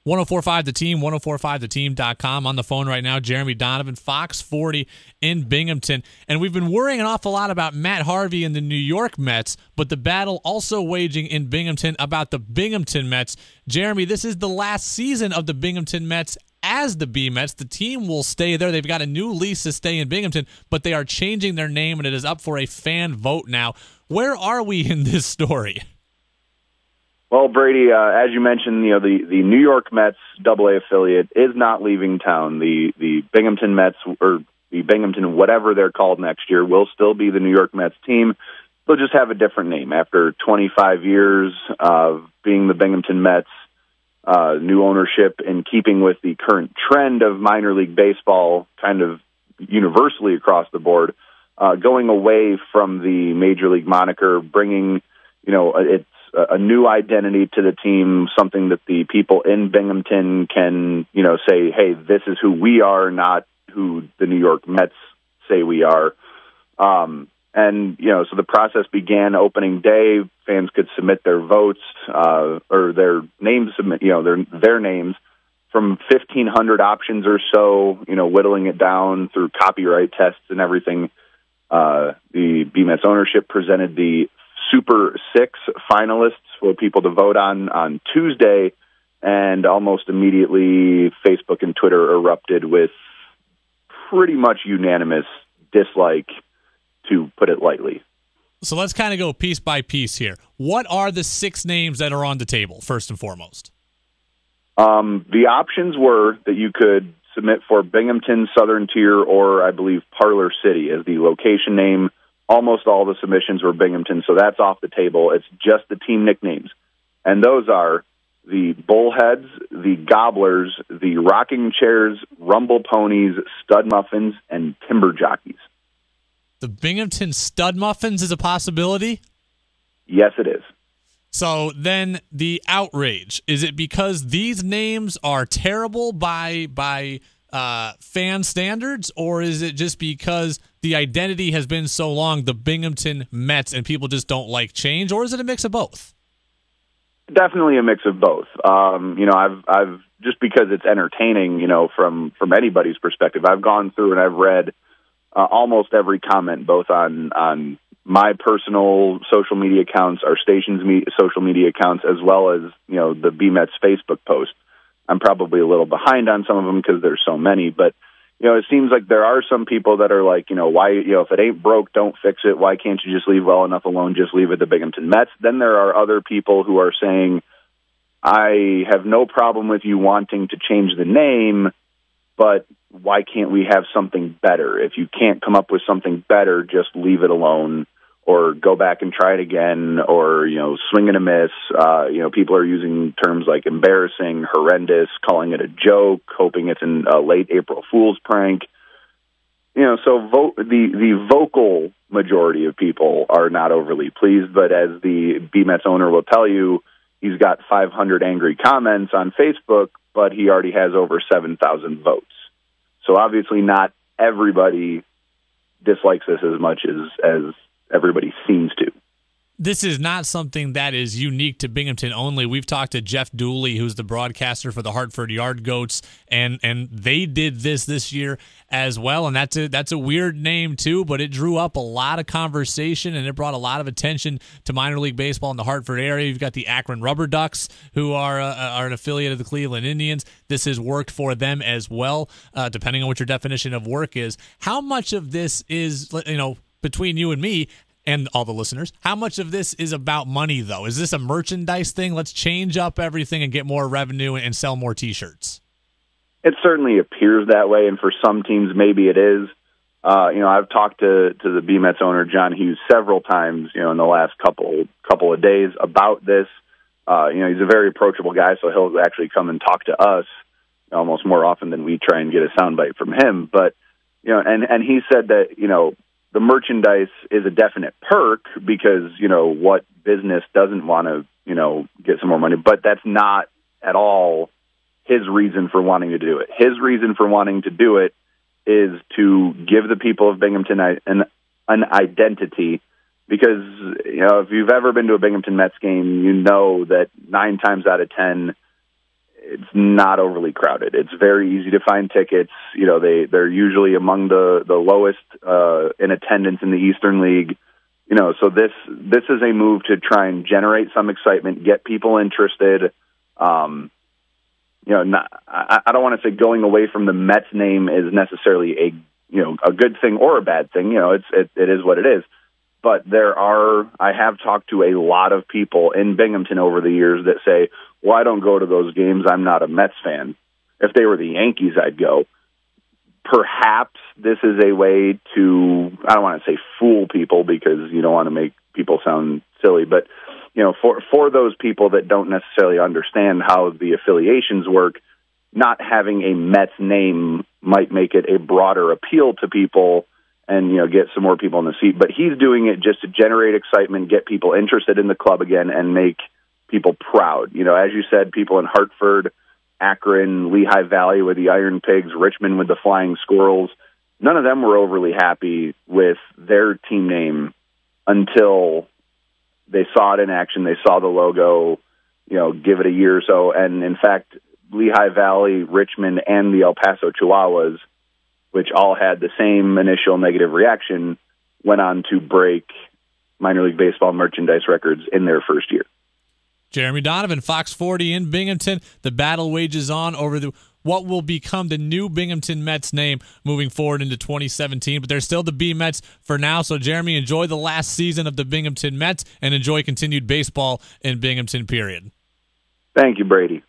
1045 The Team, 1045theteam.com. On the phone right now, Jeremy Donovan, Fox 40 in Binghamton. And we've been worrying an awful lot about Matt Harvey and the New York Mets, but the battle also waging in Binghamton about the Binghamton Mets. Jeremy, this is the last season of the Binghamton Mets as the B-Mets. The team will stay there. They've got a new lease to stay in Binghamton, but they are changing their name, and it is up for a fan vote now. Where are we in this story? Well, Brady, as you mentioned, the New York Mets AA affiliate is not leaving town. The Binghamton Mets, or the Binghamton whatever they're called next year, will still be the New York Mets team. They'll just have a different name. After 25 years of being the Binghamton Mets, new ownership in keeping with the current trend of minor league baseball kind of universally across the board, going away from the major league moniker, bringing, it's a new identity to the team, something that the people in Binghamton can, say, hey, this is who we are, not who the New York Mets say we are. So the process began opening day. Fans could submit their votes, or their names, their names from 1,500 options or so, whittling it down through copyright tests and everything. The B-Mets ownership presented the Super Six finalists for people to vote on Tuesday, and almost immediately Facebook and Twitter erupted with pretty much unanimous dislike, to put it lightly. So let's kind of go piece by piece here. What are the 6 names that are on the table, first and foremost? The options were that you could submit for Binghamton, Southern Tier, or I believe Parlor City as the location name. Almost all the submissions were Binghamton, so that's off the table. It's just the team nicknames. And those are the Bullheads, the Gobblers, the Rocking Chairs, Rumble Ponies, Stud Muffins, and Timber Jockeys. The Binghamton Stud Muffins is a possibility? Yes, it is. So then the outrage, is it because these names are terrible by fan standards, or is it just because the identity has been so long, the Binghamton Mets, and people just don't like change, or is it a mix of both? Definitely a mix of both. I've just because it's entertaining, from anybody's perspective, I've gone through and I've read almost every comment, both on my personal social media accounts, our station's social media accounts, as well as, the B-Mets Facebook post. I'm probably a little behind on some of them because there's so many, but, it seems like there are some people that are like, why, if it ain't broke, don't fix it. Why can't you just leave well enough alone? Just leave it the Binghamton Mets. Then there are other people who are saying, I have no problem with you wanting to change the name, but why can't we have something better? If you can't come up with something better, just leave it alone, or go back and try it again, or, swing and a miss. People are using terms like embarrassing, horrendous, calling it a joke, hoping it's a late April Fool's prank. So the vocal majority of people are not overly pleased, but as the B-Mets owner will tell you, he's got 500 angry comments on Facebook, but he already has over 7,000 votes. So obviously not everybody dislikes this as much as everybody seems to. This is not something that is unique to Binghamton only. We've talked to Jeff Dooley, who's the broadcaster for the Hartford Yard Goats, and they did this year as well. And that's a weird name too, but it drew up a lot of conversation and it brought a lot of attention to minor league baseball in the Hartford area. You've got the Akron Rubber Ducks, who are an affiliate of the Cleveland Indians. This has worked for them as well, depending on what your definition of work is. How much of this is, between you and me and all the listeners, how much of this is about money, though? Is this a merchandise thing? Let's change up everything and get more revenue and sell more T-shirts. It certainly appears that way, and for some teams, maybe it is. I've talked to the B-Mets owner, John Hughes, several times, in the last couple of days about this. He's a very approachable guy, so he'll actually come and talk to us almost more often than we try and get a soundbite from him. But, and he said that, the merchandise is a definite perk because, what business doesn't want to, get some more money, but that's not at all his reason for wanting to do it. His reason for wanting to do it is to give the people of Binghamton an identity, because, if you've ever been to a Binghamton Mets game, you know that 9 times out of 10, it's not overly crowded. It's very easy to find tickets. They're usually among the lowest in attendance in the Eastern League. So this is a move to try and generate some excitement, get people interested. I don't want to say going away from the Mets name is necessarily a good thing or a bad thing. It is what it is. But I have talked to a lot of people in Binghamton over the years that say, well, I don't go to those games. I'm not a Mets fan. If they were the Yankees, I'd go. Perhaps this is a way to, I don't want to say fool people because you don't want to make people sound silly, but for those people that don't necessarily understand how the affiliations work, not having a Mets name might make it a broader appeal to people and get some more people in the seat. But he's doing it just to generate excitement, get people interested in the club again, and make people proud. As you said, people in Hartford, Akron, Lehigh Valley with the Iron Pigs, Richmond with the Flying Squirrels, none of them were overly happy with their team name until they saw it in action. They saw the logo, give it a year or so. And in fact, Lehigh Valley, Richmond, and the El Paso Chihuahuas, which all had the same initial negative reaction, went on to break minor league baseball merchandise records in their first year. Jeremy Donovan, Fox 40 in Binghamton. The battle wages on over what will become the new Binghamton Mets name moving forward into 2017. But they're still the B Mets for now. So, Jeremy, enjoy the last season of the Binghamton Mets and enjoy continued baseball in Binghamton, period. Thank you, Brady.